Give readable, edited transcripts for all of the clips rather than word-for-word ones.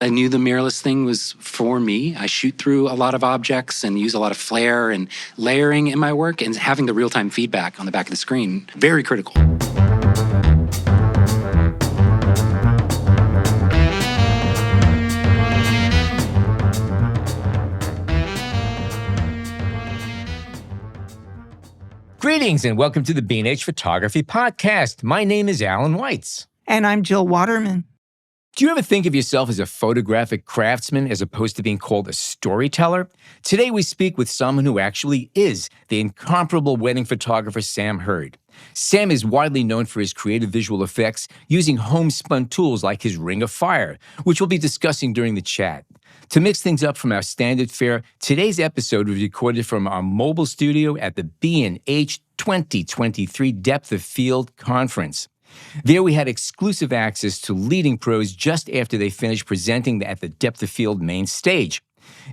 I knew the mirrorless thing was for me. I shoot through a lot of objects and use a lot of flare and layering in my work, and having the real-time feedback on the back of the screen, very critical. Greetings and welcome to the B&H Photography Podcast. My name is Alan Weitz. And I'm Jill Waterman. Do you ever think of yourself as a photographic craftsman as opposed to being called a storyteller? Today we speak with someone who actually is the incomparable wedding photographer Sam Hurd. Sam is widely known for his creative visual effects using homespun tools like his Ring of Fire, which we'll be discussing during the chat. To mix things up from our standard fare, today's episode was recorded from our mobile studio at the B&H 2023 Depth of Field Conference. There we had exclusive access to leading pros just after they finished presenting at the Depth of Field main stage.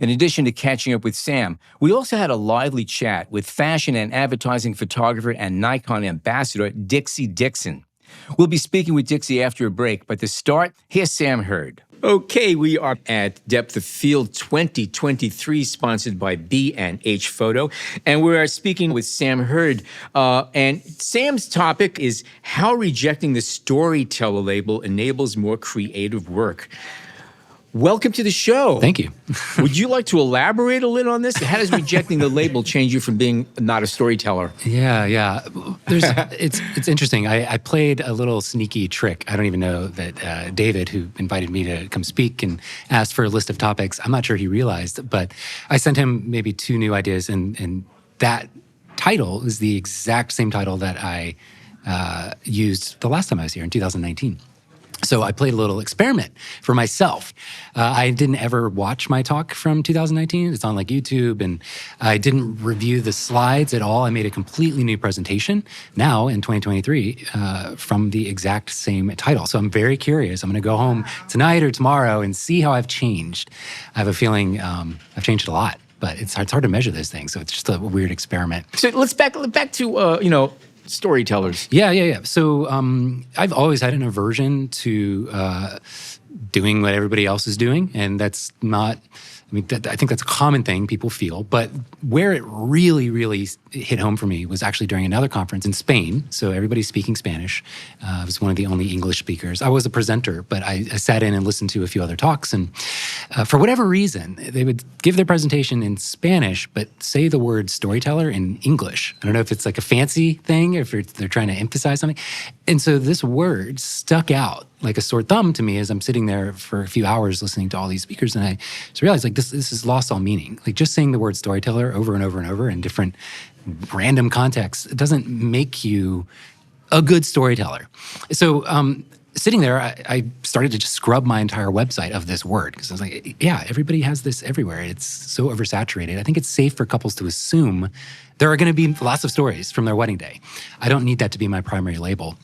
In addition to catching up with Sam, we also had a lively chat with fashion and advertising photographer and Nikon Ambassador Dixie Dixon. We'll be speaking with Dixie after a break, but to start, here's Sam Hurd. Okay, we are at Depth of Field 2023, sponsored by B&H Photo, and we are speaking with Sam Hurd. And Sam's topic is how rejecting the storyteller label enables more creative work. Welcome to the show. Thank you. Would you like to elaborate a little on this? How does rejecting the label change you from being not a storyteller? Yeah. It's interesting. I played a little sneaky trick. I don't even know that David, who invited me to come speak and asked for a list of topics, I'm not sure he realized, but I sent him maybe 2 new ideas, and that title is the exact same title that I used the last time I was here in 2019. So I played a little experiment for myself. I didn't ever watch my talk from 2019. It's on like YouTube, and I didn't review the slides at all. I made a completely new presentation now in 2023 from the exact same title. So I'm very curious. I'm going to go home tonight or tomorrow and see how I've changed. I have a feeling I've changed a lot, but it's hard to measure those things. So it's just a weird experiment. So let's back to storytellers. Yeah. So I've always had an aversion to doing what everybody else is doing, and that's not. I think that's a common thing people feel, but where it really, really hit home for me was actually during another conference in Spain. So everybody's speaking Spanish. I was one of the only English speakers. I was a presenter, but I sat in and listened to a few other talks. And for whatever reason, they would give their presentation in Spanish, but say the word storyteller in English. I don't know if it's like a fancy thing, or if they're trying to emphasize something. And so this word stuck out like a sore thumb to me as I'm sitting there for a few hours listening to all these speakers. And I just realized like this has lost all meaning. Like just saying the word storyteller over and over and over in different random contexts, it doesn't make you a good storyteller. So sitting there, I started to just scrub my entire website of this word, because I was like, yeah, everybody has this everywhere. It's so oversaturated. I think it's safe for couples to assume there are going to be lots of stories from their wedding day. I don't need that to be my primary label.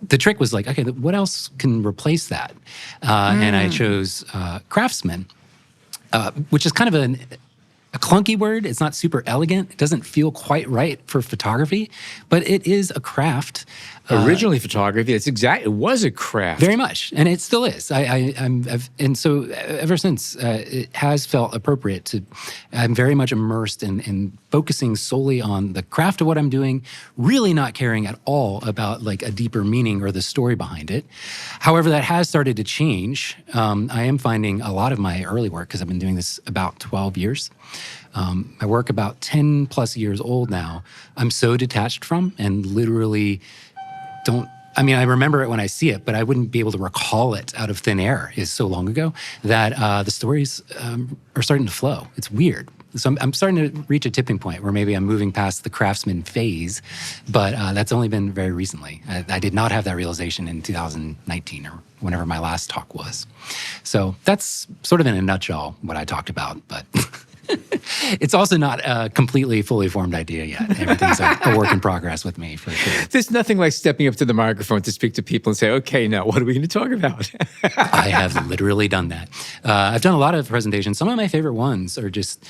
The trick was like, okay, what else can replace that? And I chose craftsman, which is kind of a clunky word. It's not super elegant. It doesn't feel quite right for photography, but it is a craft. Originally photography, it was a craft. Very much, and it still is. And so ever since, it has felt appropriate to, I'm very much immersed in focusing solely on the craft of what I'm doing, really not caring at all about like a deeper meaning or the story behind it. However, that has started to change. I am finding a lot of my early work, because I've been doing this about 12 years, my work about 10 plus years old now, I'm so detached from and literally I remember it when I see it, but I wouldn't be able to recall it out of thin air. It's so long ago that the stories are starting to flow. It's weird. So I'm starting to reach a tipping point where maybe I'm moving past the craftsman phase, but that's only been very recently. I did not have that realization in 2019 or whenever my last talk was. So that's sort of in a nutshell what I talked about, but it's also not a completely fully formed idea yet. Everything's a work in progress with me, for sure. There's nothing like stepping up to the microphone to speak to people and say, okay, now what are we going to talk about? I have literally done that. I've done a lot of presentations. Some of my favorite ones are just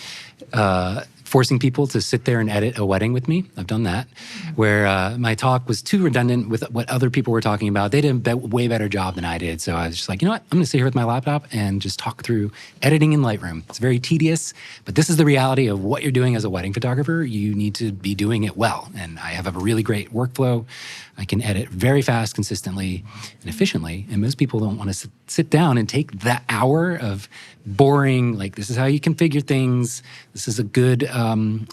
forcing people to sit there and edit a wedding with me. I've done that, where my talk was too redundant with what other people were talking about. They did a way better job than I did. So I was just like, you know what? I'm going to sit here with my laptop and just talk through editing in Lightroom. It's very tedious, but this is the reality of what you're doing as a wedding photographer. You need to be doing it well. And I have a really great workflow. I can edit very fast, consistently, and efficiently. And most people don't want to sit down and take that hour of boring, like, this is how you configure things. This is a good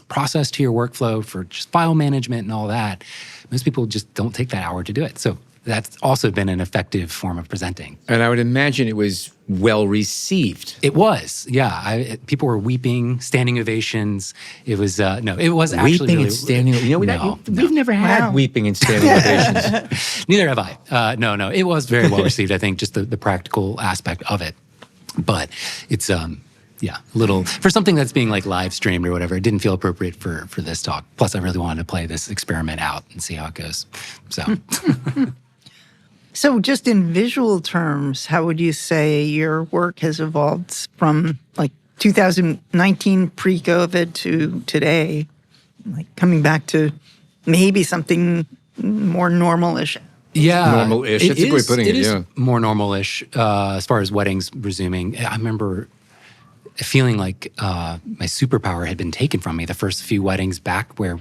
process to your workflow for just file management and all that. Most people just don't take that hour to do it. So that's also been an effective form of presenting. And I would imagine it was well received. It was, yeah. People were weeping, standing ovations. It was, no, it was actually Weeping really, and standing. You know, we've never had Wow. weeping and standing ovations. Neither have I. No, it was very well received. I think just the practical aspect of it. But it's, yeah, little, for something that's being like live streamed or whatever, it didn't feel appropriate for this talk. Plus, I really wanted to play this experiment out and see how it goes. So. So just in visual terms, how would you say your work has evolved from like 2019 pre-COVID to today, like coming back to maybe something more normal-ish? Yeah. Normal-ish. That's a great way of putting it, is yeah. more normal-ish as far as weddings resuming. I remember feeling like my superpower had been taken from me the first few weddings back, where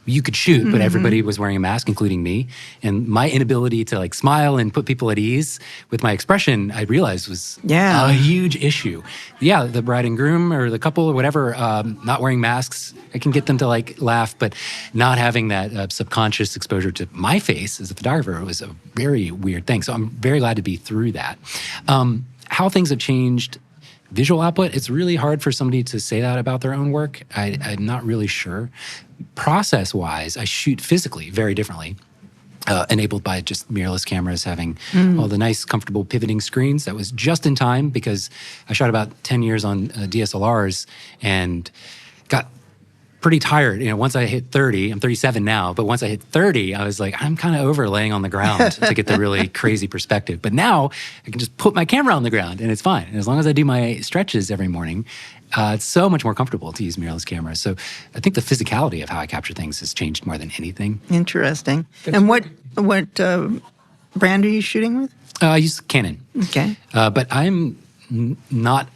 you could shoot, but everybody was wearing a mask, including me. And my inability to like smile and put people at ease with my expression, I realized was a huge issue. Yeah, the bride and groom or the couple or whatever, not wearing masks, I can get them to like laugh, but not having that subconscious exposure to my face as a photographer was a very weird thing. So I'm very glad to be through that. How things have changed visual output, it's really hard for somebody to say that about their own work. I'm not really sure. Process-wise, I shoot physically very differently, enabled by just mirrorless cameras having all the nice, comfortable pivoting screens. That was just in time because I shot about 10 years on DSLRs and got pretty tired. You know, once I hit 30, I'm 37 now, but once I hit 30, I was like, I'm kind of over laying on the ground to get the really crazy perspective. But now I can just put my camera on the ground and it's fine. And as long as I do my stretches every morning, it's so much more comfortable to use mirrorless cameras. So I think the physicality of how I capture things has changed more than anything. Interesting. And what brand are you shooting with? I use Canon. Okay. But I'm not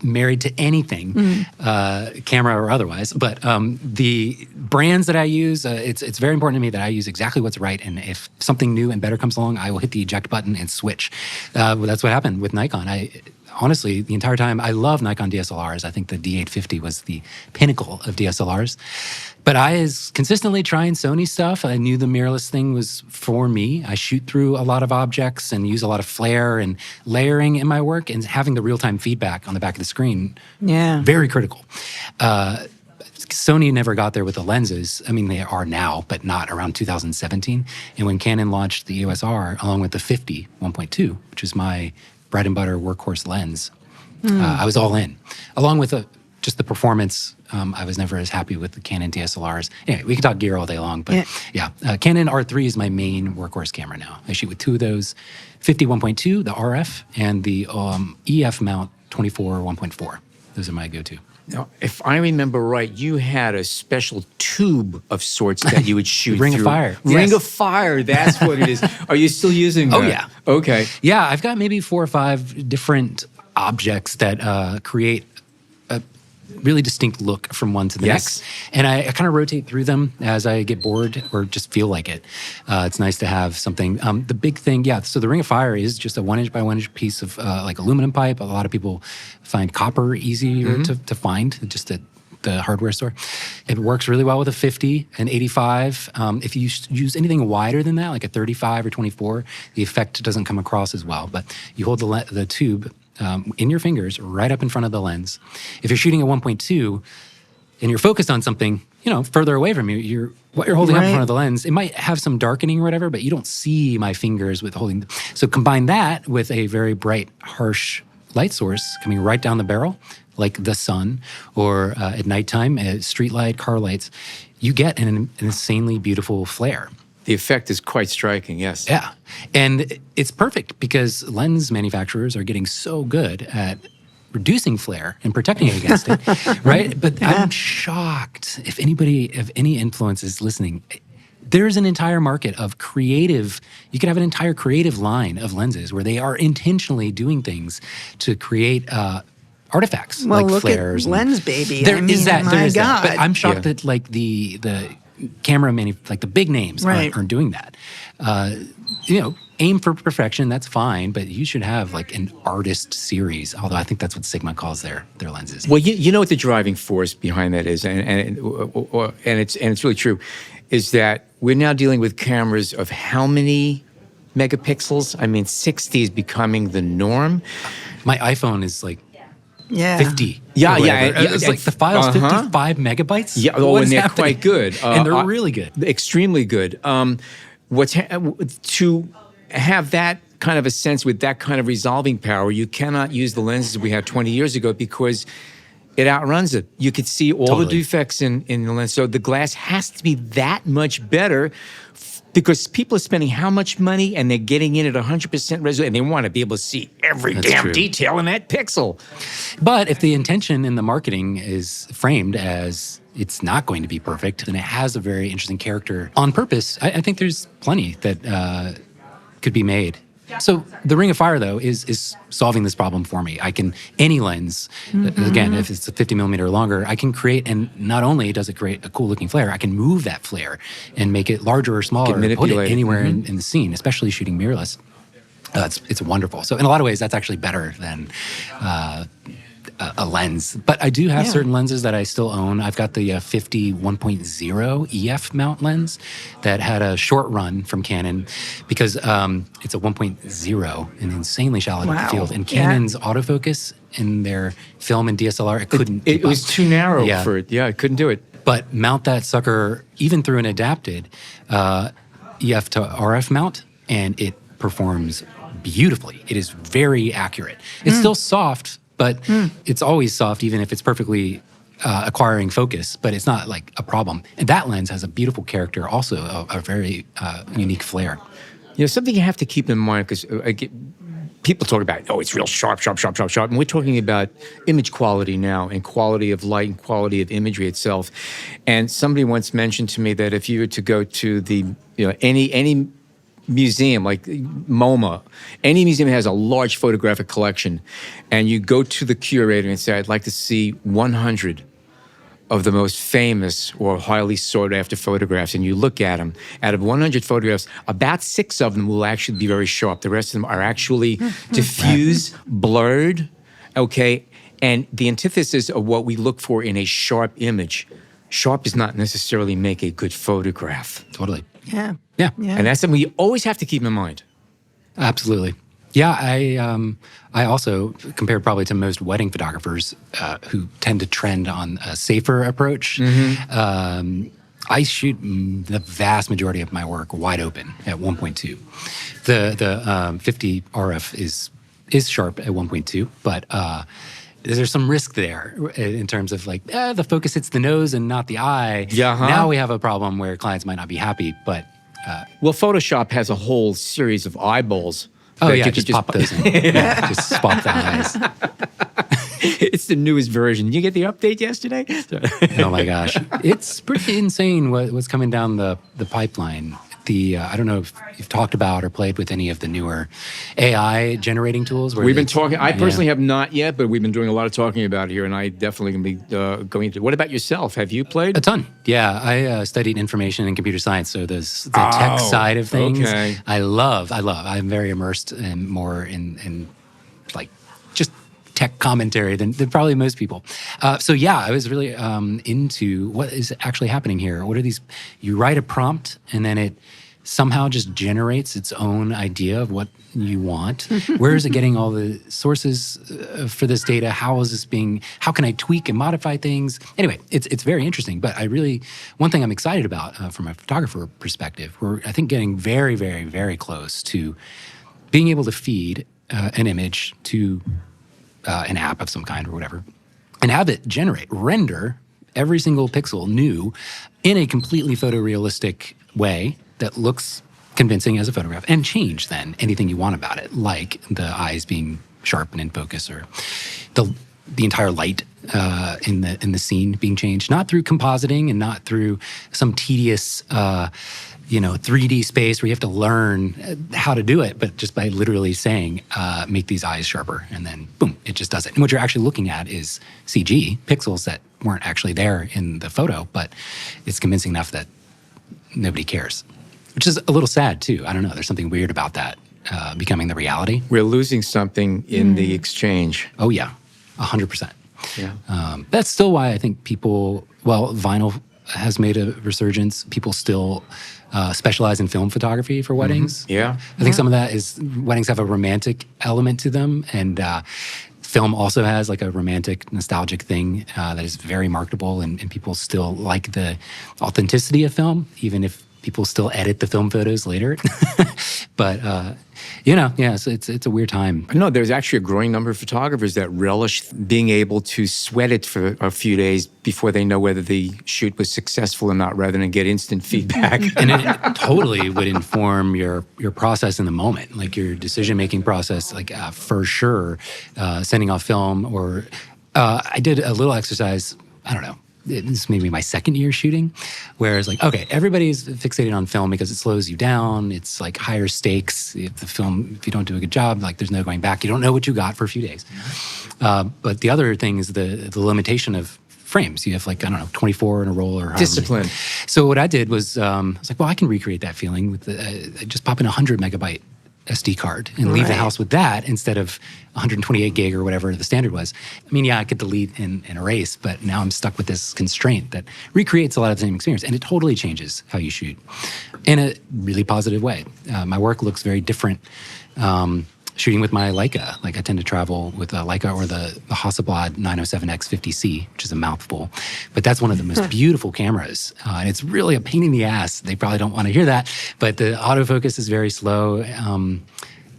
married to anything, camera or otherwise. But the brands that I use, it's very important to me that I use exactly what's right. And if something new and better comes along, I will hit the eject button and switch. Well, that's what happened with Nikon. Honestly, the entire time, I love Nikon DSLRs. I think the D850 was the pinnacle of DSLRs. But I was consistently trying Sony stuff. I knew the mirrorless thing was for me. I shoot through a lot of objects and use a lot of flare and layering in my work, and having the real-time feedback on the back of the screen, very critical. Sony never got there with the lenses. I mean, they are now, but not around 2017. And when Canon launched the EOS R, along with the 50 1.2, which is my bread and butter workhorse lens, I was all in. Along with just the performance, I was never as happy with the Canon DSLRs. Anyway, we can talk gear all day long, but Canon R3 is my main workhorse camera now. I shoot with two of those, 50 1.2, the RF, and the EF mount 24 1.4. Those are my go-to. Now, if I remember right, you had a special tube of sorts that you would shoot Ring through. of Fire. Ring Yes. of Fire, that's what it is. Are you still using that? Oh, yeah. Okay. Yeah, I've got maybe 4 or 5 different objects that create a really distinct look from one to the Yes. next. And I kind of rotate through them as I get bored or just feel like it. It's nice to have something. The big thing, so the Ring of Fire is just a 1-inch by 1-inch piece of like aluminum pipe. A lot of people find copper easier to find, just at the hardware store. It works really well with a 50, an 85. If you use anything wider than that, like a 35 or 24, the effect doesn't come across as well. But you hold the tube in your fingers right up in front of the lens. If you're shooting at 1.2 and you're focused on something, further away from you, what you're holding up in front of the lens, it might have some darkening or whatever, but you don't see my fingers with holding. So combine that with a very bright, harsh light source coming right down the barrel, like the sun, or at nighttime, street light, car lights, you get an insanely beautiful flare. The effect is quite striking, yes. Yeah. And it's perfect because lens manufacturers are getting so good at reducing flare and protecting against it, right? But I'm shocked if anybody of any influence is listening. There's an entire market of creative, you could have an entire creative line of lenses where they are intentionally doing things to create artifacts Well, like look flares. at Lens Baby. There I mean, is that. my There is God. that. But I'm shocked that like the camera like the big names Right. aren't doing that. Aim for perfection. That's fine, but you should have like an artist series. Although I think that's what Sigma calls their lenses. Well, you know what the driving force behind that is, and it's really true, is that we're now dealing with cameras of how many megapixels? I mean, 60 is becoming the norm. My iPhone is like Yeah. 50. Yeah, or yeah, whatever. yeah, It's like the file's uh-huh. 55 megabytes. Yeah, What and is they're happening? quite good. And they're really good. Extremely good. To have that kind of a sense with that kind of resolving power, you cannot use the lenses we had 20 years ago because it outruns it. You could see all the Totally. defects in the lens. So the glass has to be that much better because people are spending how much money and they're getting in at 100% resolution and they want to be able to see every That's damn true. detail in that pixel. But if the intention in the marketing is framed as it's not going to be perfect, then it has a very interesting character on purpose. I think there's plenty that could be made. So the Ring of Fire, though, is solving this problem for me. I can, any lens, again, if it's a 50 millimeter or longer, I can create, and not only does it create a cool looking flare, I can move that flare and make it larger or smaller, put it manipulate it. anywhere in the scene, especially shooting mirrorless. It's wonderful. So in a lot of ways, that's actually better than a lens. But I do have certain lenses that I still own. I've got the 50 1.0 EF mount lens that had a short run from Canon because it's a 1.0, an insanely shallow depth of Wow. field. And Yeah. Canon's autofocus in their film and DSLR, it couldn't It keep was up. too narrow Yeah. for it. Yeah, I couldn't do it. But mount that sucker even through an adapted EF to RF mount, and it performs beautifully. It is very accurate. It's still soft, but it's always soft, even if it's perfectly acquiring focus, but it's not like a problem. And that lens has a beautiful character, also a very unique flare. You know, something you have to keep in mind, because people talk about, oh, it's real sharp, sharp, sharp, sharp, sharp. And we're talking about image quality now and quality of light and quality of imagery itself. And somebody once mentioned to me that if you were to go to the, any museum like MoMA, any museum that has a large photographic collection, and you go to the curator and say, I'd like to see 100 of the most famous or highly sought after photographs, and you look at them, out of 100 photographs, about 6 of them will actually be very sharp. The rest of them are actually diffuse, blurred, okay? And the antithesis of what we look for in a sharp image, sharp does not necessarily make a good photograph. Totally. Yeah. Yeah. And that's something you always have to keep in mind. Absolutely. Yeah, I also, compared probably to most wedding photographers who tend to trend on a safer approach, I shoot the vast majority of my work wide open at 1.2. The 50 RF is sharp at 1.2, but there's some risk there in terms of like, the focus hits the nose and not the eye. Yeah, huh? Now we have a problem where clients might not be happy, but Well, Photoshop has a whole series of eyeballs. oh that yeah, you could just pop those in. Yeah, just swap the eyes. It's the newest version. Did you get the update yesterday? Oh my gosh, it's pretty insane what's coming down the pipeline. I don't know if you've talked about or played with any of the newer AI generating tools. Where We've been it's- talking. I yeah. personally have not yet, but we've been doing a lot of talking about it here, and I definitely can be going into. What about yourself? Have you played? A ton. Yeah, I studied information and computer science, so the tech side of things. okay. I love. I'm very immersed and more in like just tech commentary than probably most people. So yeah, I was really into what is actually happening here. What are these? You write a prompt and then it somehow just generates its own idea of what you want. Where is it getting all the sources for this data? How can I tweak and modify things? Anyway, it's very interesting, but one thing I'm excited about from a photographer perspective, we're, I think, getting very, very, very close to being able to feed an image to an app of some kind or whatever, and have it render every single pixel new in a completely photorealistic way that looks convincing as a photograph, and change then anything you want about it, like the eyes being sharp and in focus, or the entire light in the scene being changed, not through compositing and not through some tedious 3D space where you have to learn how to do it, but just by literally saying, make these eyes sharper, and then boom, it just does it. And what you're actually looking at is CG, pixels that weren't actually there in the photo, but it's convincing enough that nobody cares, which is a little sad too. I don't know, there's something weird about that becoming the reality. We're losing something in the exchange. Oh yeah, 100%. Yeah. That's still why I think vinyl has made a resurgence. People still specialize in film photography for weddings. Yeah. I think some of that is weddings have a romantic element to them, and film also has like a romantic, nostalgic thing that is very marketable, and people still like the authenticity of film, even if people still edit the film photos later. But so it's a weird time. No, there's actually a growing number of photographers that relish being able to sweat it for a few days before they know whether the shoot was successful or not, rather than get instant feedback. And it totally would inform your process in the moment, like your decision-making process, like for sure, sending off film. Or I did a little exercise, I don't know, this may be my second year shooting, where it's like, okay, everybody's fixated on film because it slows you down. It's like higher stakes. If you don't do a good job, like there's no going back. You don't know what you got for a few days. But the other thing is the limitation of frames. You have 24 in a roll or however Discipline. many. So what I did was, I was like, well, I can recreate that feeling with just pop in 100 megabyte SD card and leave the house with that instead of 128 gig or whatever the standard was. I mean, yeah, I could delete and erase, but now I'm stuck with this constraint that recreates a lot of the same experience, and it totally changes how you shoot in a really positive way. My work looks very different shooting with my Leica. Like I tend to travel with a Leica or the Hasselblad 907X50C, which is a mouthful, but that's one of the most beautiful cameras. And it's really a pain in the ass. They probably don't want to hear that, but the autofocus is very slow.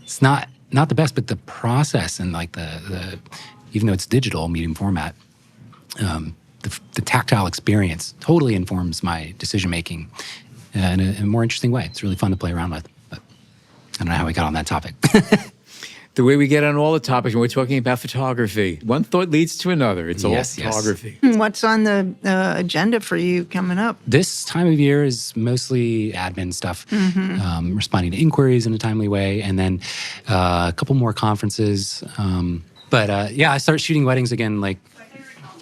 It's not the best, but the process and like the even though it's digital, medium format, the tactile experience totally informs my decision-making in a more interesting way. It's really fun to play around with, but I don't know how we got on that topic. The way we get on all the topics when we're talking about photography. One thought leads to another. It's all photography. What's on the agenda for you coming up? This time of year is mostly admin stuff, responding to inquiries in a timely way, and then a couple more conferences. But I start shooting weddings again, like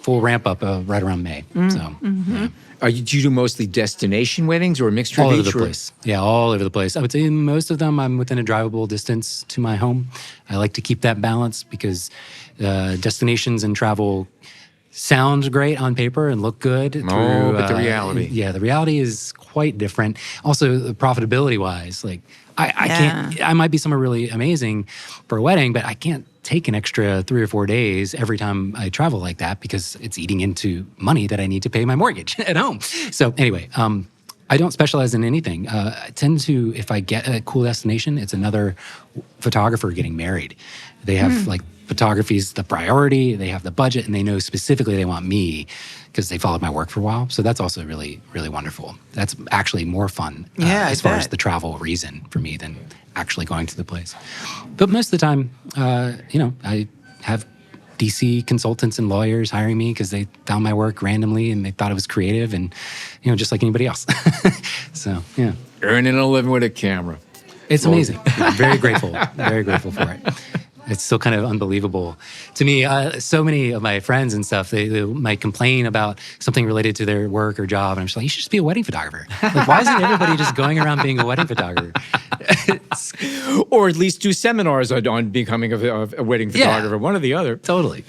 full ramp up right around May. So, yeah. Do you do mostly destination weddings or a mixture of All each? over the place. Yeah, all over the place. I would say most of them I'm within a drivable distance to my home. I like to keep that balance because destinations and travel sound great on paper and look good. But the reality. The reality is quite different. Also, profitability-wise, like I can't. I might be somewhere really amazing for a wedding, but I can't take an extra 3 or 4 days every time I travel like that because it's eating into money that I need to pay my mortgage at home. So anyway, I don't specialize in anything. I tend to, if I get a cool destination, it's another photographer getting married. They have like photography's the priority, they have the budget, and they know specifically they want me because they followed my work for a while. So that's also really, really wonderful. That's actually more fun as far as the travel reason for me than actually going to the place. But most of the time, I have DC consultants and lawyers hiring me because they found my work randomly and they thought it was creative and, just like anybody else. So, yeah. Earning a living with a camera. It's amazing. I'm very grateful for it. It's still kind of unbelievable to me. So many of my friends and stuff, they might complain about something related to their work or job. And I'm just like, you should just be a wedding photographer. Like, why isn't everybody just going around being a wedding photographer? Or at least do seminars on becoming a wedding photographer, one or the other. Totally.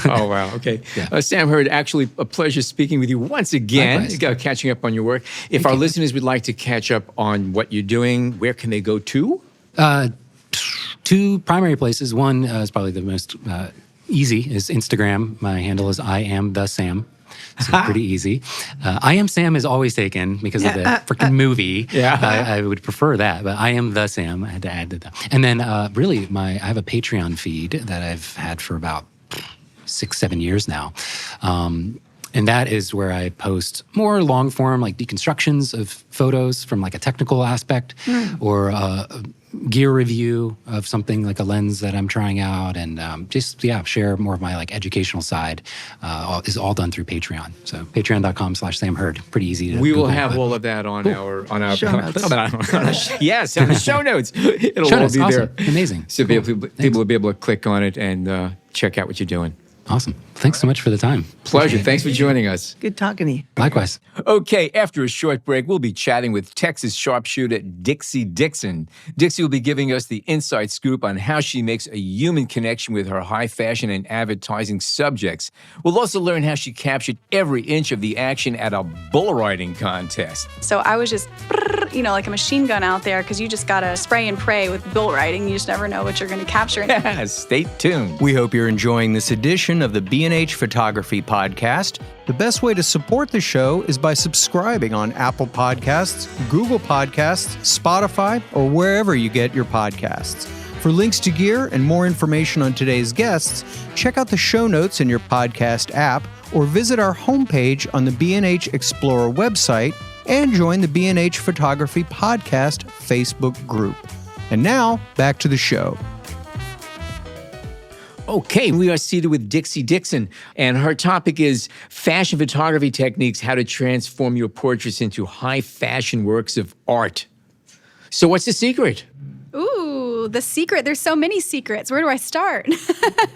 Oh, wow. Okay. Yeah. Sam Hurd, actually a pleasure speaking with you once again, catching up on your work. If our listeners would like to catch up on what you're doing, where can they go to? Two primary places. One is probably the most easy is Instagram. My handle is I am the Sam. So pretty easy. I am Sam is always taken because of the freaking movie. I would prefer that, but I am the Sam. I had to add that. And then really I have a Patreon feed that I've had for about 6-7 years now. And that is where I post more long form, like deconstructions of photos from like a technical aspect or a gear review of something like a lens that I'm trying out, and share more of my like educational side. Is all done through Patreon. So patreon.com/Sam Hurd. Pretty easy to We will Google, have but- all of that on our Show notes. yes, on the show notes. It'll Show all notes, be awesome. there. Amazing. So Cool. people will be able to click on it and check out what you're doing. Awesome. Thanks so much for the time. Pleasure. Thanks for joining us. Good talking to you. Likewise. Okay, after a short break, we'll be chatting with Texas sharpshooter Dixie Dixon. Dixie will be giving us the inside scoop on how she makes a human connection with her high fashion and advertising subjects. We'll also learn how she captured every inch of the action at a bull riding contest. So I was just, like a machine gun out there, because you just got to spray and pray with bull riding. You just never know what you're going to capture. Stay tuned. We hope you're enjoying this edition of the B&H Photography Podcast. The best way to support the show is by subscribing on Apple Podcasts, Google Podcasts, Spotify, or wherever you get your podcasts. For links to gear and more information on today's guests, check out the show notes in your podcast app or visit our homepage on the B&H Explorer website and join the B&H Photography Podcast Facebook group. And now, back to the show. Okay, we are seated with Dixie Dixon, and her topic is fashion photography techniques, how to transform your portraits into high fashion works of art. So what's the secret? Ooh, the secret. There's so many secrets. Where do I start?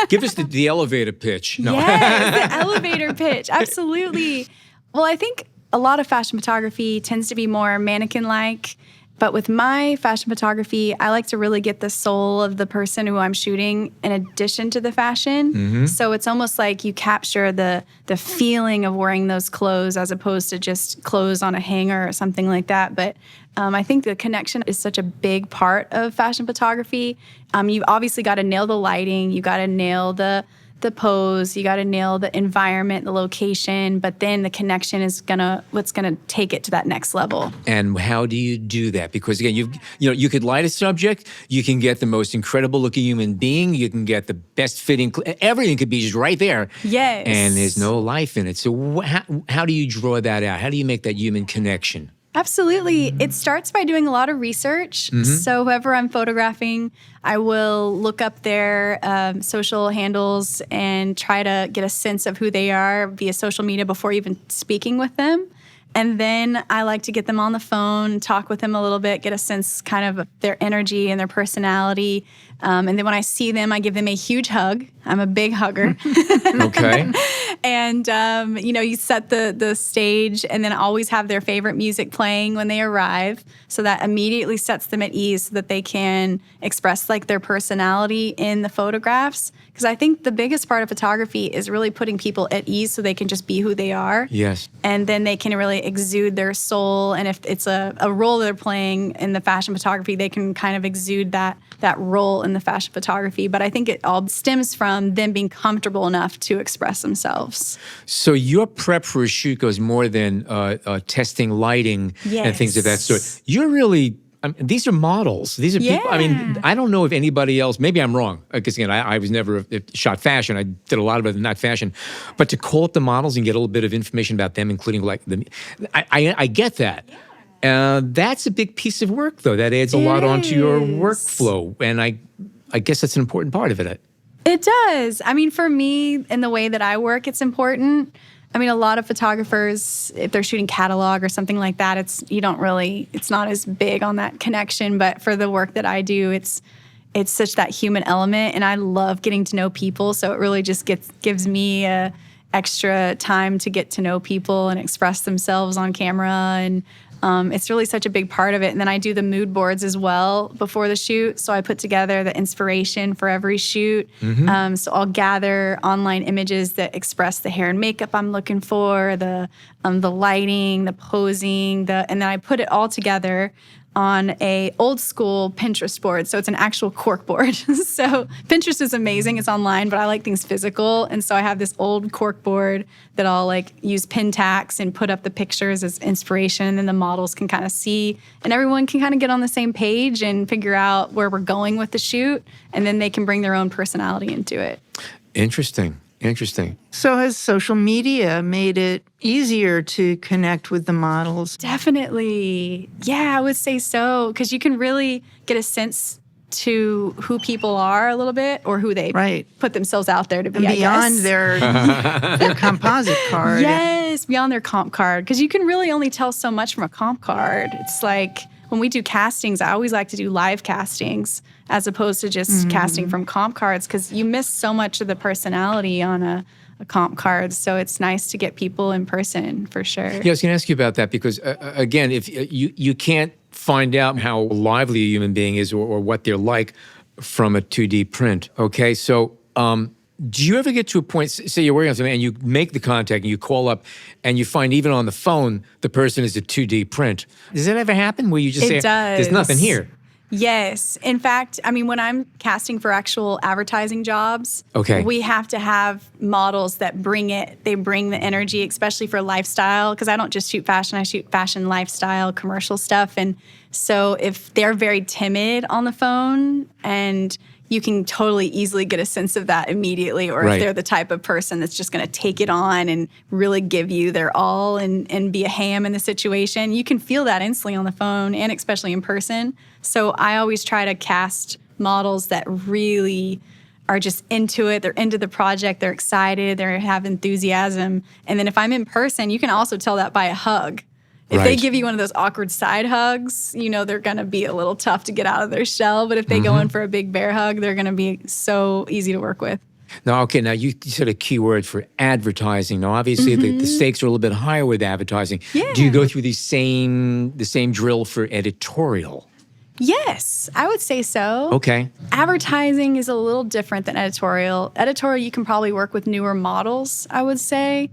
Give us the elevator pitch. No. Yes, the elevator pitch. Absolutely. Well, I think a lot of fashion photography tends to be more mannequin-like. But with my fashion photography, I like to really get the soul of the person who I'm shooting in addition to the fashion. So it's almost like you capture the feeling of wearing those clothes as opposed to just clothes on a hanger or something like that. But I think the connection is such a big part of fashion photography. You've obviously got to nail the lighting. You got to nail the pose, you got to nail the environment, the location, but then the connection is what's gonna take it to that next level. And how do you do that? Because again, you could light a subject, you can get the most incredible looking human being, you can get the best fitting, everything could be just right there. Yes. And there's no life in it. So how do you draw that out? How do you make that human connection? Absolutely. It starts by doing a lot of research. So whoever I'm photographing, I will look up their social handles and try to get a sense of who they are via social media before even speaking with them. And then I like to get them on the phone, talk with them a little bit, get a sense kind of their energy and their personality. And then when I see them, I give them a huge hug. I'm a big hugger. Okay. And, you set the stage and then always have their favorite music playing when they arrive. So that immediately sets them at ease so that they can express like their personality in the photographs. Because I think the biggest part of photography is really putting people at ease so they can just be who they are. Yes. And then they can really exude their soul. And if it's a role they're playing in the fashion photography, they can kind of exude that role in the fashion photography. But I think it all stems from them being comfortable enough to express themselves. So your prep for a shoot goes more than testing lighting and things of that sort. You're really... these are models. These are people. I mean, I don't know if anybody else, maybe I'm wrong, because again, I was never shot fashion. I did a lot of it, not fashion. But to call up the models and get a little bit of information about them, including like I get that. That's a big piece of work, though. That adds a lot onto your workflow. And I guess that's an important part of it. It does. I mean, for me, in the way that I work, it's important. I mean, a lot of photographers, if they're shooting catalog or something like that, it's not as big on that connection. But for the work that I do, it's such that human element, and I love getting to know people. So it really just gives me extra time to get to know people and express themselves on camera, and it's really such a big part of it. And then I do the mood boards as well before the shoot. So I put together the inspiration for every shoot. So I'll gather online images that express the hair and makeup I'm looking for, the lighting, the posing, and then I put it all together on a old school Pinterest board. So it's an actual cork board. So Pinterest is amazing. It's online, but I like things physical. And so I have this old cork board that I'll like use pin tacks and put up the pictures as inspiration. And then the models can kind of see, and everyone can kind of get on the same page and figure out where we're going with the shoot. And then they can bring their own personality into it. Interesting. Interesting. So has social media made it easier to connect with the models? Definitely. Yeah, I would say so. Because you can really get a sense to who people are a little bit, or who they put themselves out there to be, And I beyond guess. their composite card. Yes, beyond their comp card. Because you can really only tell so much from a comp card. It's like when we do castings, I always like to do live castings as opposed to just casting from comp cards, because you miss so much of the personality on a comp card. So it's nice to get people in person for sure. Yeah, I was going to ask you about that because, again, if you can't find out how lively a human being is or what they're like from a 2D print. Okay, so do you ever get to a point, say you're working on something and you make the contact and you call up and you find even on the phone the person is a 2D print? Does that ever happen where you just say, there's nothing here? Yes. In fact, I mean, when I'm casting for actual advertising jobs, we have to have models that bring the energy, especially for lifestyle, because I don't just shoot fashion, I shoot fashion, lifestyle, commercial stuff. And so if they're very timid on the phone, and you can totally easily get a sense of that immediately, or if they're the type of person that's just going to take it on and really give you their all and be a ham in the situation, you can feel that instantly on the phone and especially in person. So I always try to cast models that really are just into it. They're into the project. They're excited. They have enthusiasm. And then if I'm in person, you can also tell that by a hug. If they give you one of those awkward side hugs, you know they're going to be a little tough to get out of their shell. But if they go in for a big bear hug, they're going to be so easy to work with. Now, now you said a key word for advertising. Now, obviously, the stakes are a little bit higher with advertising. Yeah. Do you go through the same drill for editorial? Yes, I would say so. Okay. Advertising is a little different than editorial. Editorial, you can probably work with newer models, I would say,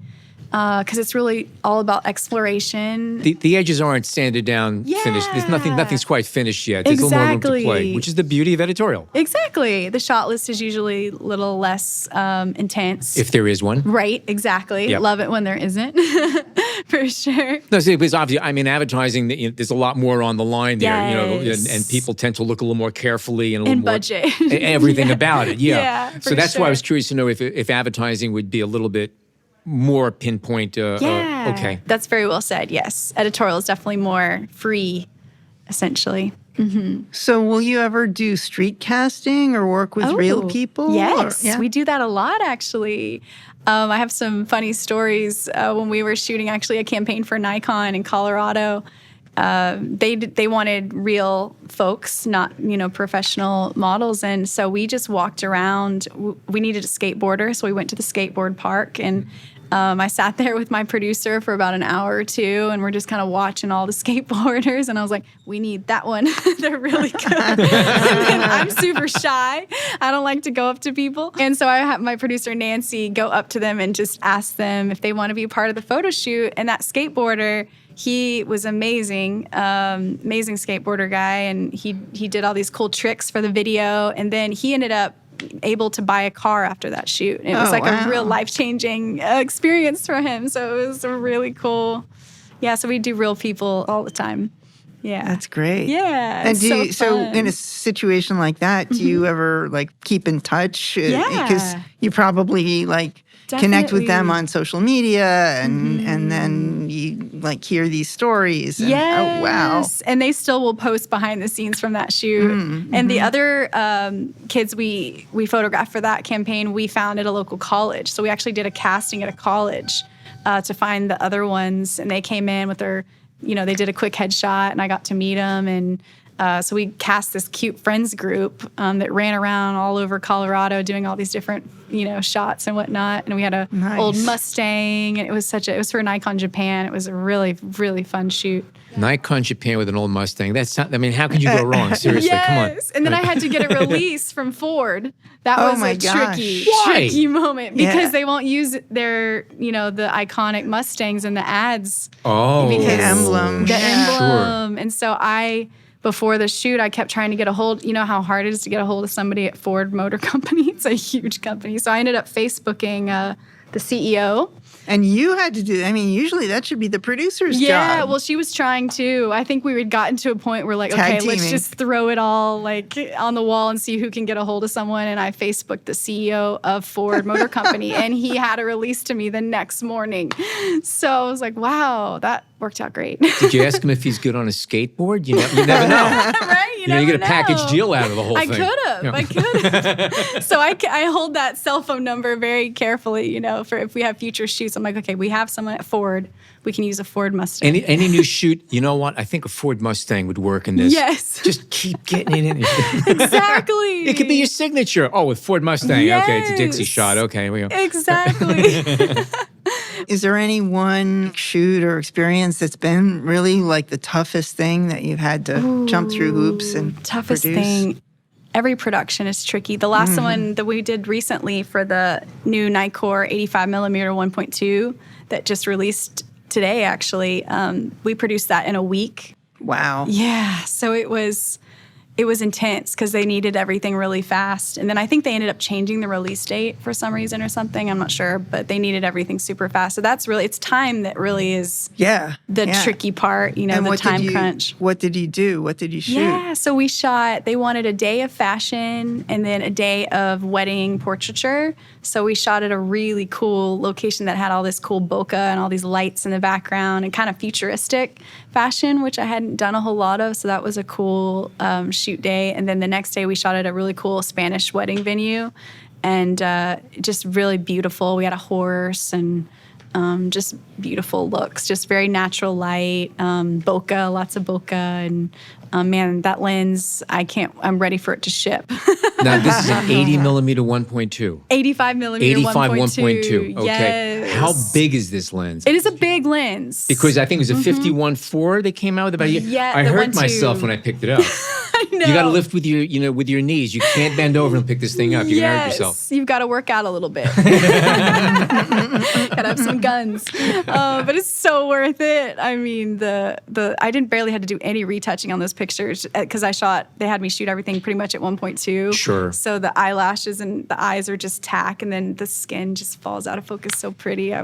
because it's really all about exploration. The edges aren't sanded down, finished. There's nothing's quite finished yet. There's a little more room to play, which is the beauty of editorial. Exactly. The shot list is usually a little less intense. If there is one. Right, exactly. Yep. Love it when there isn't, for sure. No, see, because obviously, I mean, advertising, there's a lot more on the line there, you know, Yes. and people tend to look a little more carefully and a little And more budget. everything about it. Yeah, So for that's why I sure. was curious to know if advertising would be a little bit more pinpoint. Okay. That's very well said, yes. Editorial is definitely more free, essentially. So will you ever do street casting or work with real people? Yes, Or- we do that a lot, actually. I have some funny stories when we were shooting actually a campaign for Nikon in Colorado. They wanted real folks, not professional models, and so we just walked around. We needed a skateboarder, so we went to the skateboard park, and I sat there with my producer for about an hour or two, and we're just kind of watching all the skateboarders, and I was like, we need that one. They're really good. And I'm super shy. I don't like to go up to people. And so I have my producer, Nancy, go up to them and just ask them if they want to be part of the photo shoot. And that skateboarder, he was amazing skateboarder guy, and he did all these cool tricks for the video, and then he ended up able to buy a car after that shoot. And it was a real life-changing experience for him. So it was really cool. Yeah, so we do real people all the time. Yeah. That's great. Yeah. And it's so fun. in a situation like that, do you ever keep in touch? Because you probably connect with them Definitely. on social media and then you hear these stories. And, Yes. Oh, wow. And they still will post behind the scenes from that shoot. And the other kids we photographed for that campaign, we found at a local college. So we actually did a casting at a college to find the other ones. And they came in with their, they did a quick headshot, and I got to meet them. And so we cast this cute friends group that ran around all over Colorado doing all these different, shots and whatnot. And we had a old Mustang, and it was for Nikon Japan. It was a really, really fun shoot. Nikon Japan with an old Mustang. How could you go wrong? Seriously, come on. Yes, and then I had to get a release from Ford. That Oh was my a gosh. tricky moment because Yeah. they won't use their, the iconic Mustangs in the ads. Oh. Because The emblem. The Yeah. emblem. And so before the shoot, I kept trying to get a hold, how hard it is to get a hold of somebody at Ford Motor Company. It's a huge company. So I ended up Facebooking the CEO. And you had to do, I mean, usually that should be the producer's Yeah, job. well, she was trying to. I think we had gotten to a point where like, Tag okay, let's teaming. just throw it all like on the wall and see who can get a hold of someone. And I Facebooked the CEO of Ford Motor Company, and he had a release to me the next morning. So I was like, wow, that worked out great. Did you ask him if he's good on a skateboard? You never know. Right? You get a package deal out of the whole I thing. I could have. So I hold that cell phone number very carefully, for if we have future shoots. I'm like, okay, we have someone at Ford. We can use a Ford Mustang. Any new shoot, you know what? I think a Ford Mustang would work in this. Yes. Just keep getting it in. Exactly. It could be your signature. Oh, with Ford Mustang. Okay, it's a Dixie Yes. shot. Okay, here we go. Exactly. Is there any one shoot or experience that's been really like the toughest thing that you've had to jump through hoops and Toughest produce? thing. Every production is tricky. The last one that we did recently for the new Nikkor 85 millimeter 1.2 that just released today, actually, we produced that in a week. Wow. Yeah, so it was intense because they needed everything really fast. And then I think they ended up changing the release date for some reason or something. I'm not sure, but they needed everything super fast. So that's really, it's time that really is Yeah. the yeah. tricky part, And the what time did you, crunch. What did you do? What did you shoot? Yeah, so we shot, they wanted a day of fashion and then a day of wedding portraiture. So we shot at a really cool location that had all this cool bokeh and all these lights in the background and kind of futuristic fashion, which I hadn't done a whole lot of. So that was a cool shoot day. And then the next day we shot at a really cool Spanish wedding venue and just really beautiful. We had a horse and just beautiful looks, just very natural light, bokeh, lots of bokeh, and man, that lens, I'm ready for it to ship. Now, this is an 80 millimeter 1.2. 85 millimeter 85 1.2. 1.2. Okay. Yes. How big is this lens? It is a big lens. Because I think it was a 51.4 they came out with about a year. Yeah, I the hurt 1.2. myself when I picked it up. I know. You got to lift with your with your knees. You can't bend over and pick this thing up. You're gonna hurt yourself. You've got to work out a little bit. Got to have some guns, but it's so worth it. I mean, I didn't barely had to do any retouching on those pictures because they had me shoot everything pretty much at 1.2. Sure. So the eyelashes and the eyes are just tack, and then the skin just falls out of focus so pretty. I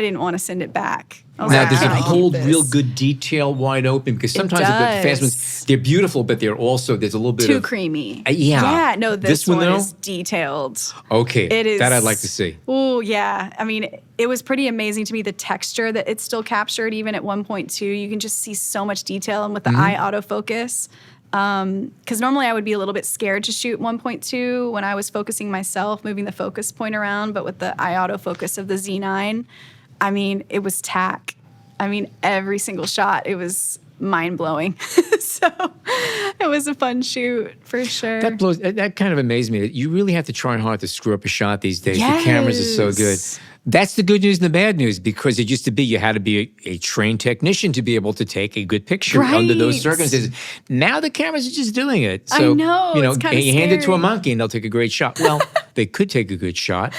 didn't want to send it back. I was Now, like, does it "I keep hold this." real good detail wide open? Because sometimes the fast ones, does. they're beautiful, but they're also, there's a little bit Too of... creamy. Yeah. Yeah, no, this one though? is detailed. Okay, It is. that I'd like to see. Oh, yeah. I mean, it was pretty amazing to me, the texture that it still captured even at 1.2. You can just see so much detail, and with the eye autofocus. Because normally I would be a little bit scared to shoot 1.2 when I was focusing myself, moving the focus point around. But with the eye autofocus of the Z9, I mean, it was tack. I mean, every single shot, it was mind-blowing. So it was a fun shoot, for sure. That kind of amazed me. You really have to try hard to screw up a shot these days. The cameras are so good. Yes. That's the good news and the bad news, because it used to be you had to be a trained technician to be able to take a good picture under those Right. circumstances. Now the cameras are just doing it. So, I know, it's kinda you hand it to a scary. monkey and they'll take a great shot. Well, they could take a good shot.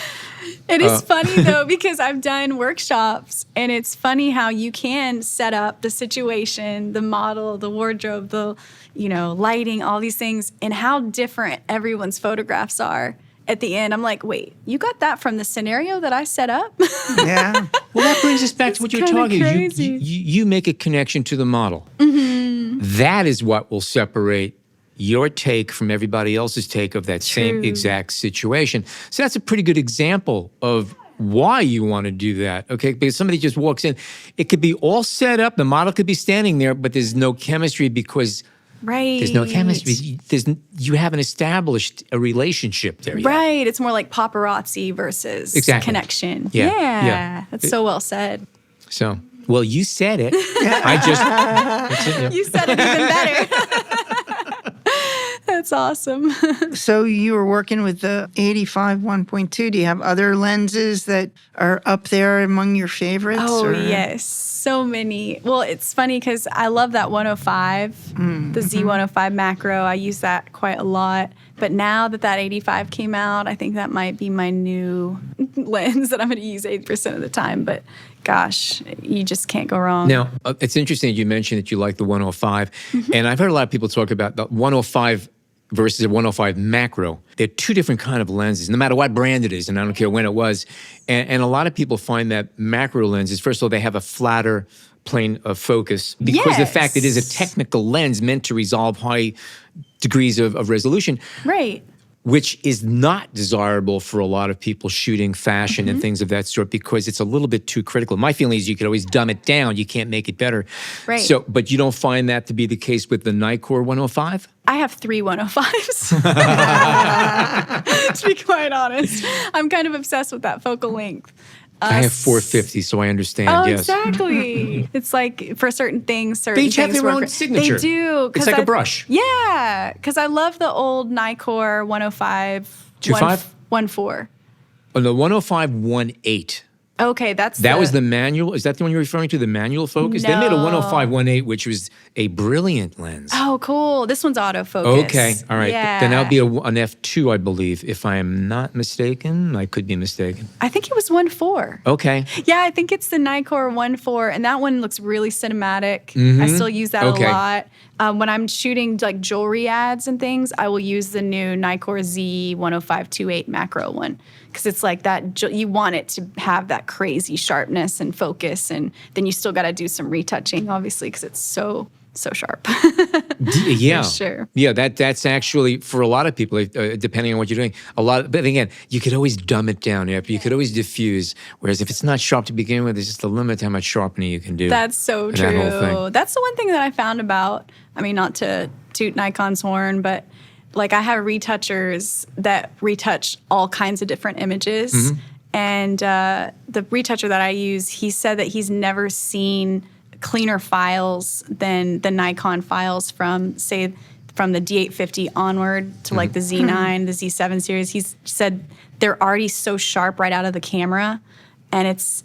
It is funny though, because I've done workshops, and it's funny how you can set up the situation, the model, the wardrobe, the lighting, all these things, and how different everyone's photographs are. At the end, I'm like, wait, you got that from the scenario that I set up? Yeah. Well, that brings us back to what you're kinda talking about. crazy. You make a connection to the model. Mm-hmm. That is what will separate your take from everybody else's take of that same True. exact situation. So that's a pretty good example of why you want to do that, okay? Because somebody just walks in. It could be all set up. The model could be standing there, but there's no chemistry because Right. there's no chemistry. You haven't established a relationship there yet. Right. It's more like paparazzi versus Exactly. connection. Yeah, Yeah. yeah. That's so well said. So, well, you said it. That's it, yeah. You said it even better. That's awesome. So you were working with the 85 1.2. Do you have other lenses that are up there among your favorites? Oh, or- yes. So many. Well, it's funny because I love that 105, the Z105 macro. I use that quite a lot. But now that 85 came out, I think that might be my new lens that I'm going to use 80% of the time. But gosh, you just can't go wrong. Now, it's interesting that you mentioned that you like the 105. And I've heard a lot of people talk about the 105 versus a 105 macro. They're two different kind of lenses, no matter what brand it is, and I don't care when it was. And a lot of people find that macro lenses, first of all, they have a flatter plane of focus because the fact it is a technical lens meant to resolve high degrees of resolution. Right. Which is not desirable for a lot of people shooting fashion and things of that sort because it's a little bit too critical. My feeling is you could always dumb it down. You can't make it better. Right. So, but you don't find that to be the case with the Nikkor 105? I have 3 105s. To be quite honest, I'm kind of obsessed with that focal length. I have 450, so I understand, Oh, yes. exactly. It's like for certain things, certain They each have things their work. own signature. They do. It's 'cause like a brush. Yeah, because I love the old Nikkor 105. 25? 1.4. Oh, no, 105 1.8. Okay, that's That was the manual. Is that the one you're referring to, the manual focus? They made a 105 1.8, which was a brilliant lens. Oh, cool. This one's autofocus. Okay, all right. Yeah. Then that would be an f2, I believe, if I am not mistaken. I could be mistaken. I think it was 1.4. Okay. Yeah, I think it's the Nikkor 1.4, and that one looks really cinematic. I still use that Okay. a lot. When I'm shooting like jewelry ads and things, I will use the new Nikkor Z 105-28 macro one because it's like that. You want it to have that crazy sharpness and focus, and then you still got to do some retouching, obviously, because it's so sharp. Yeah, For sure. Yeah, that's actually for a lot of people, depending on what you're doing. But again, you could always dumb it down. You could always diffuse. Whereas if it's not sharp to begin with, there's just a limit to how much sharpening you can do. That's so and that whole true. thing. That's the one thing that I found about, I mean, not to toot Nikon's horn, but like I have retouchers that retouch all kinds of different images. Mm-hmm. And the retoucher that I use, he said that he's never seen cleaner files than the Nikon files from, say, from the D850 onward to like the Z9, the Z7 series. He's said they're already so sharp right out of the camera. And it's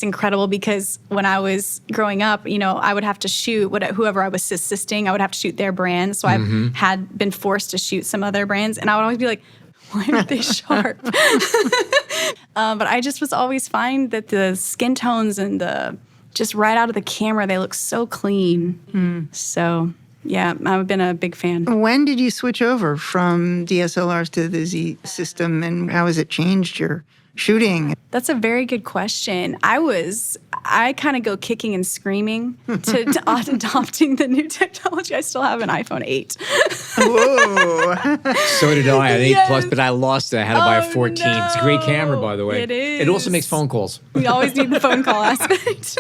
incredible because when I was growing up, you know, I would have to shoot whoever I was assisting, I would have to shoot their brand. So I've had been forced to shoot some other brands. And I would always be like, why aren't they sharp? But I just was always find that the skin tones and just right out of the camera, they look so clean. So, yeah, I've been a big fan. When did you switch over from DSLRs to the Z system, and how has it changed your shooting? That's a very good question. I kind of go kicking and screaming to adopting the new technology. I still have an iPhone 8. Whoa. So did I. I had 8 Yes. Plus, but I lost it. I had to buy a Oh, 14. It's a great camera, no. by the way. It is. It also makes phone calls. We always need the phone call aspect.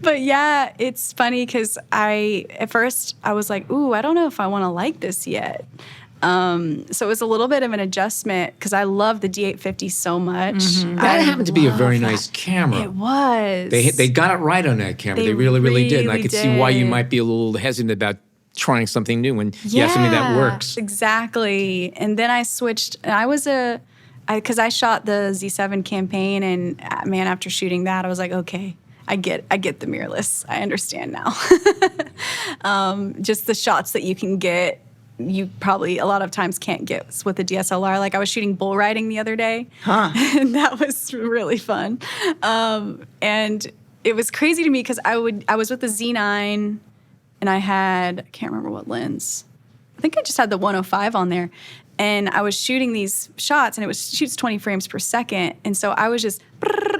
But yeah, it's funny because at first I was like, ooh, I don't know if I want to like this yet. So it was a little bit of an adjustment because I love the D850 so much. That happened to be a very nice camera. It was. They got it right on that camera. They They really, really did. And I really could see why you did. might be a little hesitant about trying something new when you have something that works. Exactly. And then I switched, and I was because I shot the Z7 campaign, and man, after shooting that, I was like, okay, I get the mirrorless. I understand now. Just the shots that you can get, you probably a lot of times can't get with the DSLR. Like I was shooting bull riding the other day, and that was really fun. And it was crazy to me because I was with the Z9, and I can't remember what lens. I think I just had the 105 on there. And I was shooting these shots, and shoots 20 frames per second. And so I was just,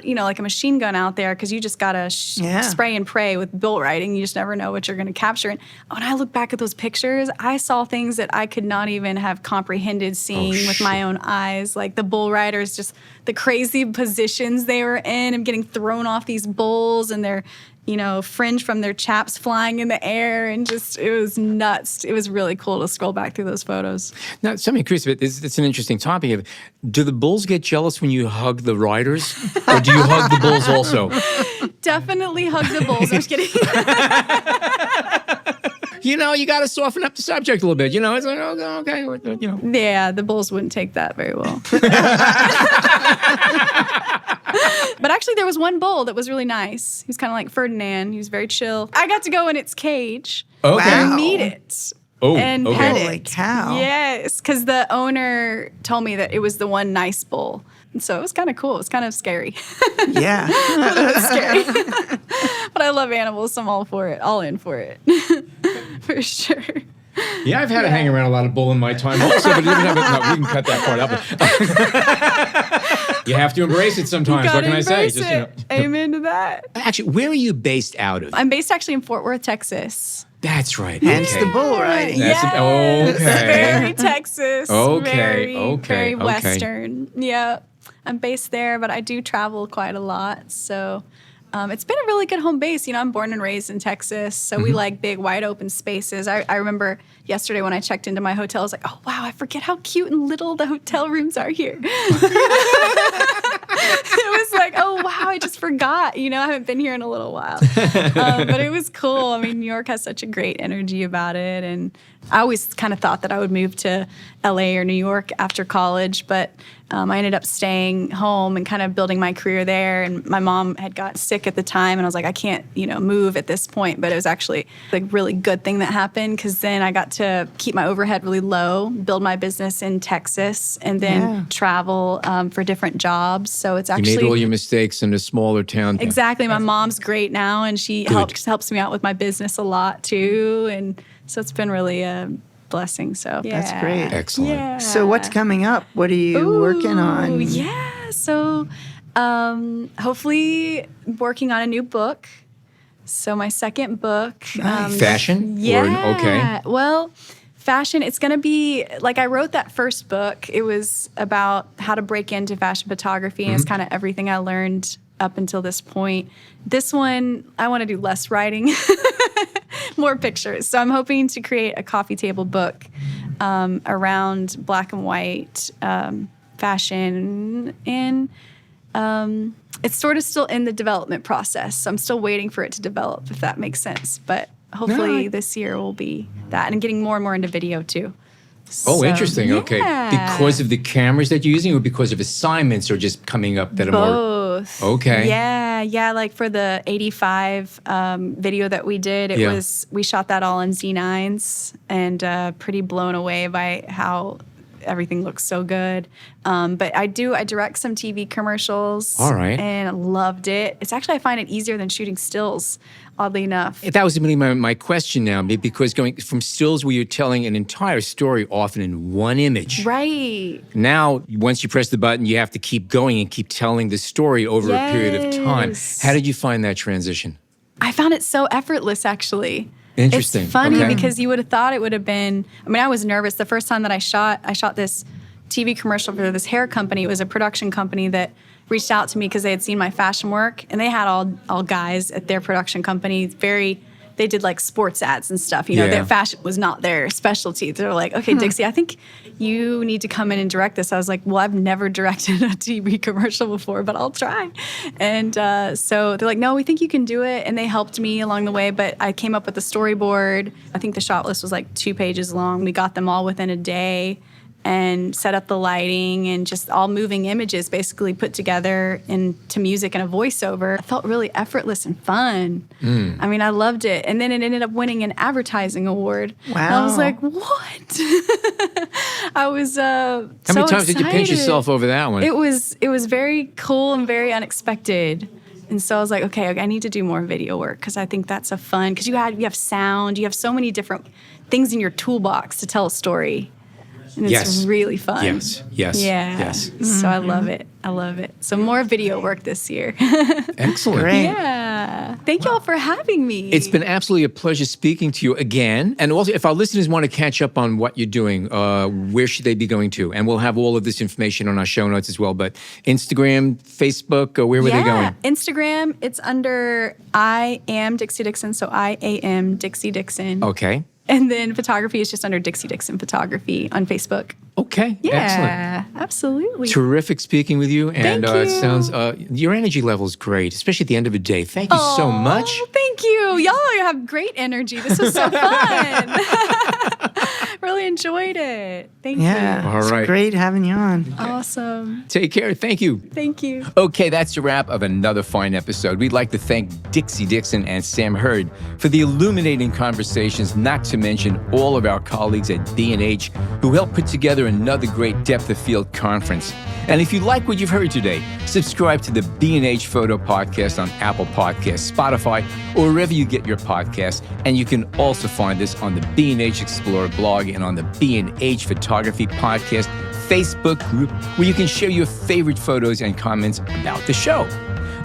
like a machine gun out there because you just got to spray and pray with bull riding. You just never know what you're going to capture. And when I look back at those pictures, I saw things that I could not even have comprehended seeing with my own eyes. Like the bull riders, just the crazy positions they were in and getting thrown off these bulls and their fringe from their chaps flying in the air, and just, it was nuts. It was really cool to scroll back through those photos. Now, something curious about this, it's an interesting topic. Do the bulls get jealous when you hug the riders? Or do you hug the bulls also? Definitely hug the bulls. I'm just kidding. You got to soften up the subject a little bit. It's like, okay. Yeah, the bulls wouldn't take that very well. But actually, there was one bull that was really nice. He was kind of like Ferdinand. He was very chill. I got to go in its cage Okay. and Wow. meet it. Oh, and okay. pet Holy it. cow. Yes, because the owner told me that it was the one nice bull. And so it was kind of cool. It was kind of scary. Yeah. Scary. But I love animals, so I'm all for it. All in for it. For sure. Yeah, I've had to hang around a lot of bull in my time also, but it doesn't have no, we can cut that part out. You have to embrace it sometimes. What can I say? Just, amen to that. Actually, where are you based out of? I'm based actually in Fort Worth, Texas. That's right. Hence the bull riding. Yes, okay. very Texas. Okay, very Western. Yeah, I'm based there, but I do travel quite a lot. So it's been a really good home base. You know, I'm born and raised in Texas, so we like big, wide open spaces. I remember yesterday when I checked into my hotel, I was like, oh, wow, I forget how cute and little the hotel rooms are here. It was like, oh, wow, I just forgot. You know, I haven't been here in a little while. But it was cool. I mean, New York has such a great energy about it. And I always kind of thought that I would move to LA or New York after college, but I ended up staying home and kind of building my career there. And my mom had got sick at the time, and I was like, I can't, move at this point. But it was actually a really good thing that happened, because then I got to keep my overhead really low, build my business in Texas, and then travel for different jobs. So it's actually... You made all your mistakes in a smaller town. Exactly. My mom's great now, and she helps me out with my business a lot too. And so it's been really a blessing. So That's great. Excellent. Yeah. So what's coming up? What are you working on? Yeah. So hopefully working on a new book. So my second book. Nice. Fashion? Yeah. Okay. Well, fashion, it's going to be, like, I wrote that first book. It was about how to break into fashion photography, and it's kind of everything I learned up until this point. This one, I want to do less writing, more pictures. So I'm hoping to create a coffee table book around black and white fashion, and it's sort of still in the development process. So I'm still waiting for it to develop, if that makes sense. But hopefully this year will be that, and getting more and more into video too. Oh, So, interesting. Okay. yeah. Because of the cameras that you're using, or because of assignments, or just coming up that are more... Both. Okay. Yeah. Like for the 85 video that we did, we shot that all in Z9s, and pretty blown away by how everything looks so good. But I direct some TV commercials. All right. And I loved it. It's actually, I find it easier than shooting stills, oddly enough. That was really my question now, because going from stills where you're telling an entire story often in one image. Right. Now, once you press the button, you have to keep going and keep telling the story over a period of time. Yes. How did you find that transition? I found it so effortless, actually. Interesting. It's funny Okay. because you would have thought it would have been, I was nervous. The first time that I shot this TV commercial for this hair company. It was a production company that reached out to me because they had seen my fashion work, and they had all guys at their production company. They did like sports ads and stuff. Their fashion was not their specialty. They were like, okay, Dixie, I think you need to come in and direct this. I was like, well, I've never directed a TV commercial before, but I'll try. And so they're like, no, we think you can do it. And they helped me along the way, but I came up with the storyboard. I think the shot list was like 2 pages long. We got them all within a day and set up the lighting, and just all moving images basically put together into music and a voiceover. It felt really effortless and fun. I loved it. And then it ended up winning an advertising award. Wow. And I was like, what? I was How many times did you pinch yourself over that one? It was very cool and very unexpected. And so I was like, okay, I need to do more video work, because I think that's a fun, because you have sound, you have so many different things in your toolbox to tell a story. And it's really fun. Yes. So I love it. So more video work this year. Excellent. Great. Yeah. Thank you all for having me. It's been absolutely a pleasure speaking to you again. And also, if our listeners want to catch up on what you're doing, where should they be going to? And we'll have all of this information on our show notes as well. But Instagram, Facebook, where were they going? Instagram, it's under I Am Dixie Dixon. So I-A-M Dixie Dixon. Okay. And then photography is just under Dixie Dixon Photography on Facebook. Okay. Yeah, Excellent. absolutely. Terrific speaking with you. And Thank it you. sounds, your energy level is great, especially at the end of the day. Thank you so much. Oh, thank you. Y'all have great energy. This was so fun. Really enjoyed it. Thank Yeah. All It's right. great having you on. you. Awesome. Take care. Thank you. Thank you. Okay, that's a wrap of another fine episode. We'd like to thank Dixie Dixon and Sam Hurd for the illuminating conversations, not to mention all of our colleagues at B&H who helped put together another great depth of field conference. And if you like what you've heard today, subscribe to the B&H Photo Podcast on Apple Podcasts, Spotify, or wherever you get your podcasts. And you can also find this on the B&H Explorer blog and on the B&H Photography Podcast Facebook group, where you can share your favorite photos and comments about the show.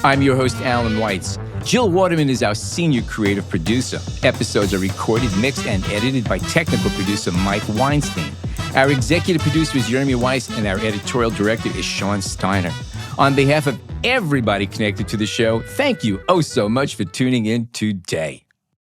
I'm your host, Alan Weitz. Jill Waterman is our senior creative producer. Episodes are recorded, mixed, and edited by technical producer Mike Weinstein. Our executive producer is Jeremy Weiss, and our editorial director is Sean Steiner. On behalf of everybody connected to the show, thank you oh so much for tuning in today.